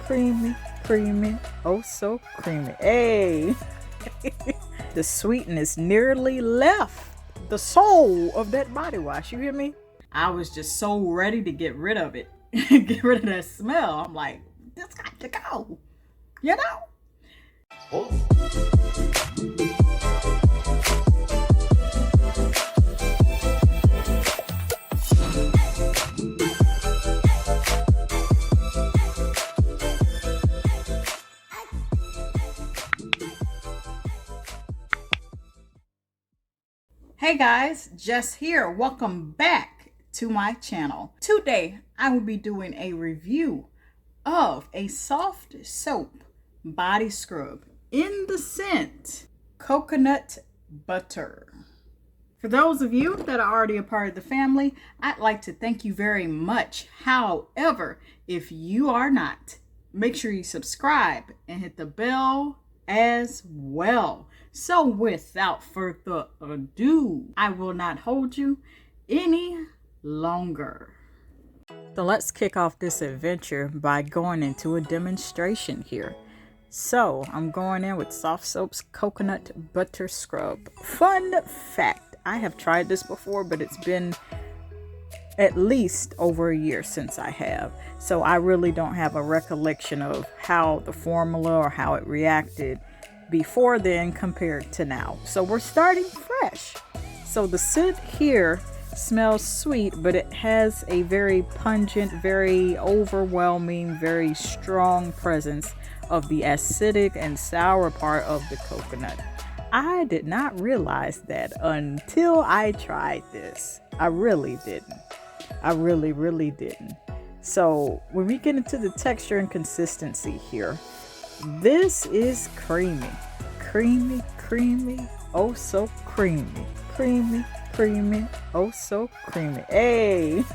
creamy, creamy, oh so creamy. Hey, the sweetness nearly left the soul of that body wash. You hear me? I was just so ready to get rid of it. Get rid of that smell. I'm like, this got to go. You know? Oh. Hey guys, Jess here. Welcome back to my channel. Today, I will be doing a review of a soft soap body scrub in the scent coconut butter. For those of you that are already a part of the family, I'd like to thank you very much. However, if you are not, make sure you subscribe and hit the bell as well. So without further ado, I will not hold you any longer. So let's kick off this adventure by going into a demonstration here. So I'm going in with Softsoap's Coconut Butter Scrub. Fun fact, I have tried this before, but it's been at least over a year since I have. So I really don't have a recollection of how the formula or how it reacted before then compared to now. So we're starting fresh. So the scent here smells sweet, but it has a very pungent, very overwhelming, very strong presence of the acidic and sour part of the coconut. I did not realize that until I tried this. I really didn't. I really didn't. So when we get into the texture and consistency here, this is creamy, creamy, creamy, oh so creamy, creamy, creamy, oh so creamy. Hey,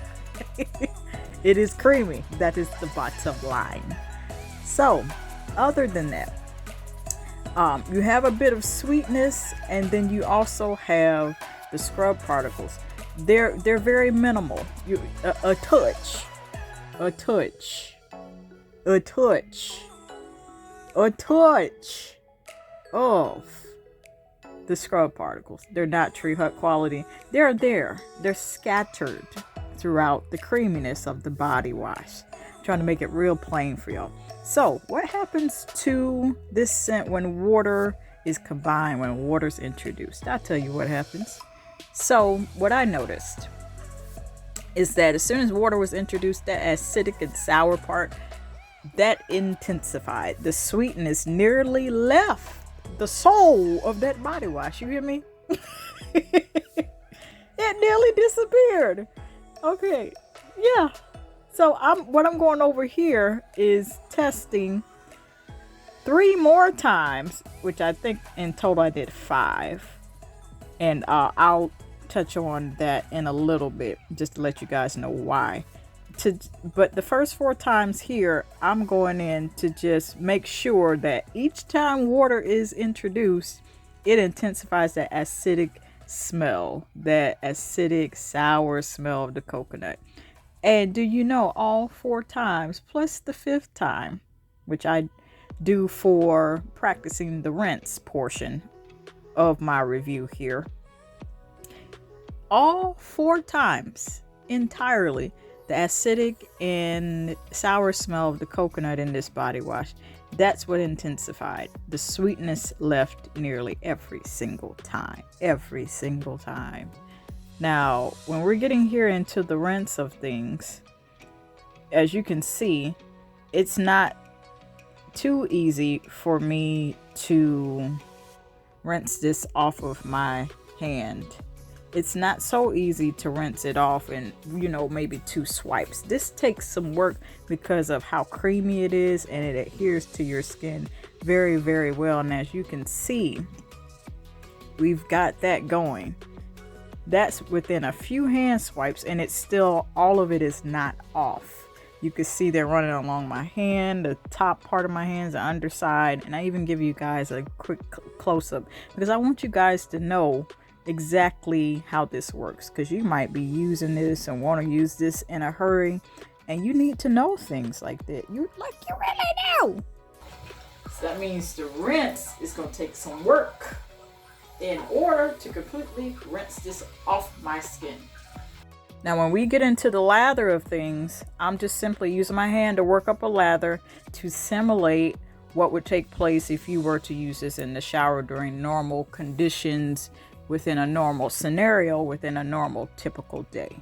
it is creamy. That is the bottom line. So other than that, you have a bit of sweetness, and then you also have the scrub particles. They're very minimal. A touch of the scrub particles. They're not tree hut quality. They're there. They're scattered throughout the creaminess of the body wash. I'm trying to make it real plain for y'all. So what happens to this scent when water is combined, when water's introduced? I'll tell you what happens. So what I noticed is that as soon as water was introduced, that acidic and sour part, that intensified. The sweetness nearly left the soul of that body wash. You hear me? It nearly disappeared. Okay, yeah. So what I'm going over here is testing 3 more times, which I think in total I did 5. And I'll touch on that in a little bit, just to let you guys know why. But the first 4 times here, I'm going in to just make sure that each time water is introduced, it intensifies that acidic smell, that acidic sour smell of the coconut. And do you know, all 4 times plus the 5th time, which I do for practicing the rinse portion of my review here, all 4 times entirely, the acidic and sour smell of the coconut in this body wash, that's what intensified. The sweetness left nearly every single time. Every single time. Now, when we're getting here into the rinse of things, as you can see, it's not too easy for me to rinse this off of my hand. It's not so easy to rinse it off in, maybe 2 swipes. This takes some work because of how creamy it is, and it adheres to your skin very, very well. And as you can see, we've got that going. That's within a few hand swipes, and it's still, all of it is not off. You can see they're running along my hand, the top part of my hands, the underside, and I even give you guys a quick close-up because I want you guys to know exactly how this works, because you might be using this and want to use this in a hurry, and you need to know things like that. You really go. So that means the rinse is going to take some work in order to completely rinse this off my skin. Now when we get into the lather of things, I'm just simply using my hand to work up a lather to simulate what would take place if you were to use this in the shower during normal conditions, within a normal scenario, within a normal typical day.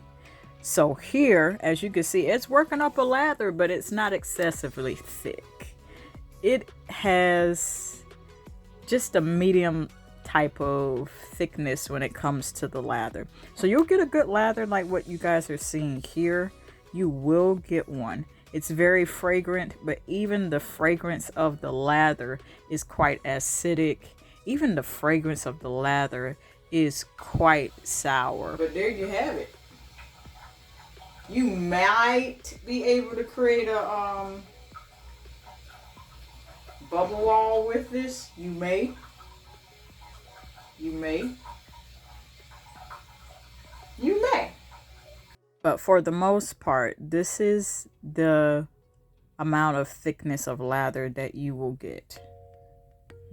So here, as you can see, it's working up a lather, but it's not excessively thick. It has just a medium type of thickness when it comes to the lather. So you'll get a good lather like what you guys are seeing here. You will get one. It's very fragrant, but even the fragrance of the lather is quite acidic. Even the fragrance of the lather is quite sour. But there you have it. You might be able to create a bubble wall with this. You may. But for the most part, this is the amount of thickness of lather that you will get.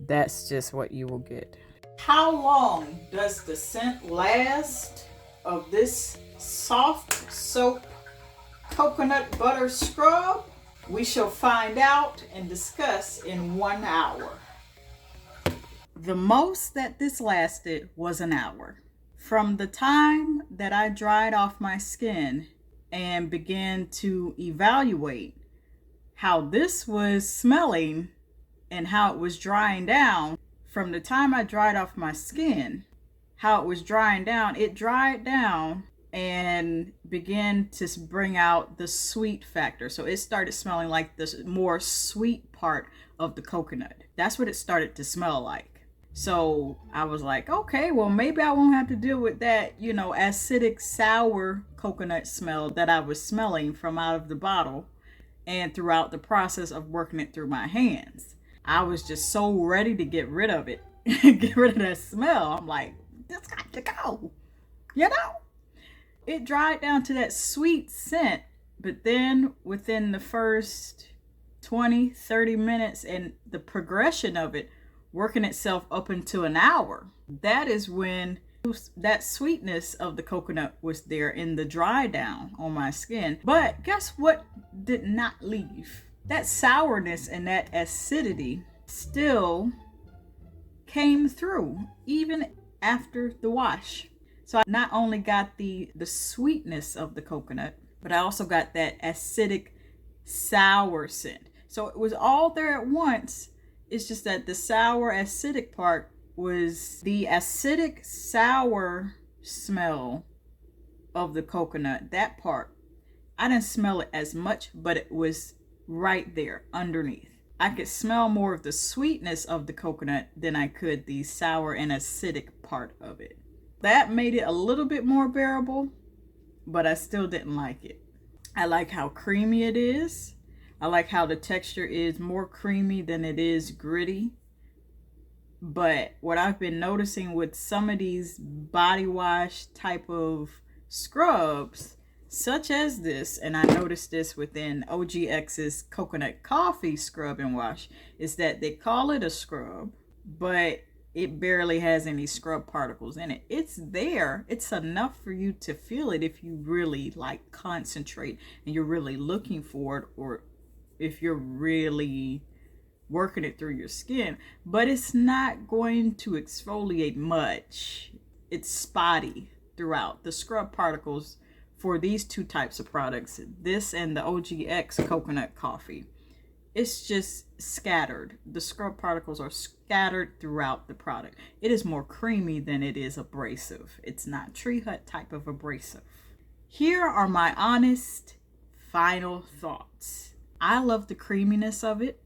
That's just what you will get. How long does the scent last of this soft soap coconut butter scrub? We shall find out and discuss in 1 hour. The most that this lasted was an hour. From the time that I dried off my skin and began to evaluate how this was smelling and how it was drying down, from the time I dried off my skin, how it was drying down, it dried down and began to bring out the sweet factor. So it started smelling like the more sweet part of the coconut. That's what it started to smell like. So I was like, okay, well, maybe I won't have to deal with that, you know, acidic, sour coconut smell that I was smelling from out of the bottle and throughout the process of working it through my hands. I was just so ready to get rid of it, get rid of that smell. I'm like, this got to go, you know? It dried down to that sweet scent, but then within the first 20, 30 minutes and the progression of it, working itself up into an hour, that is when that sweetness of the coconut was there in the dry down on my skin. But guess what did not leave? That sourness and that acidity still came through even after the wash. So I not only got the sweetness of the coconut, but I also got that acidic sour scent. So it was all there at once. It's just that the sour acidic part was the acidic sour smell of the coconut. That part, I didn't smell it as much, but it was right there underneath. I could smell more of the sweetness of the coconut than I could the sour and acidic part of it. That made it a little bit more bearable, but I still didn't like it. I like how creamy it is. I like how the texture is more creamy than it is gritty. But what I've been noticing with some of these body wash type of scrubs, such as this, and I noticed this within OGX's coconut coffee scrub and wash, is that they call it a scrub, but it barely has any scrub particles in it. It's there. It's enough for you to feel it if you really like concentrate and you're really looking for it, or if you're really working it through your skin, but it's not going to exfoliate much. It's spotty throughout. The scrub particles for these two types of products, this and the OGX coconut coffee, it's just scattered. The scrub particles are scattered throughout the product. It is more creamy than it is abrasive. It's not Tree Hut type of abrasive. Here are my honest final thoughts. I love the creaminess of it.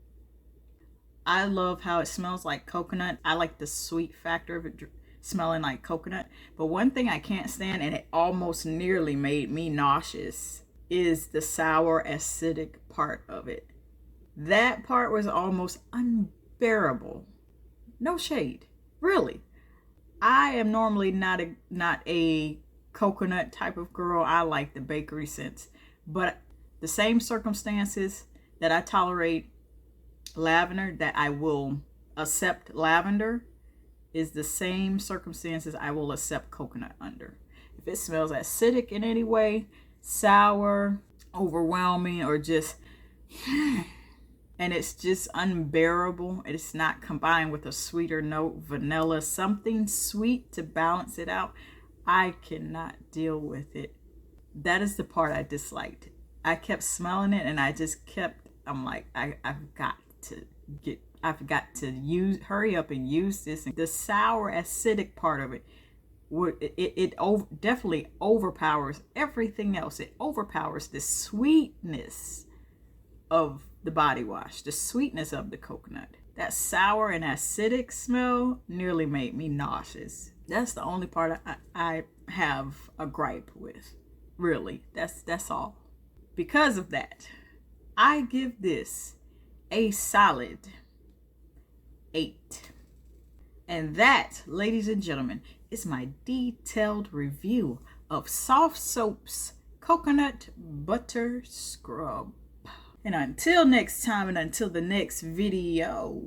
I love how it smells like coconut. I like the sweet factor of it smelling like coconut. But one thing I can't stand, and it almost nearly made me nauseous, is the sour acidic part of it. That part was almost unbearable. No shade, really. I am normally not a coconut type of girl. I like the bakery scents, but the same circumstances that I tolerate lavender, that I will accept lavender, is the same circumstances I will accept coconut under. If it smells acidic in any way, sour, overwhelming, or just and it's just unbearable, it's not combined with a sweeter note, vanilla, something sweet to balance it out, I cannot deal with it. That is the part I disliked. I kept smelling it and I just kept, I'm like, I've got to hurry up and use this. The sour acidic part of it, definitely overpowers everything else. It overpowers the sweetness of the body wash, the sweetness of the coconut. That sour and acidic smell nearly made me nauseous. That's the only part I have a gripe with. Really, that's all. Because of that, I give this a solid 8. And that, ladies and gentlemen, is my detailed review of Softsoap's Coconut Butter Scrub. And until next time, and until the next video,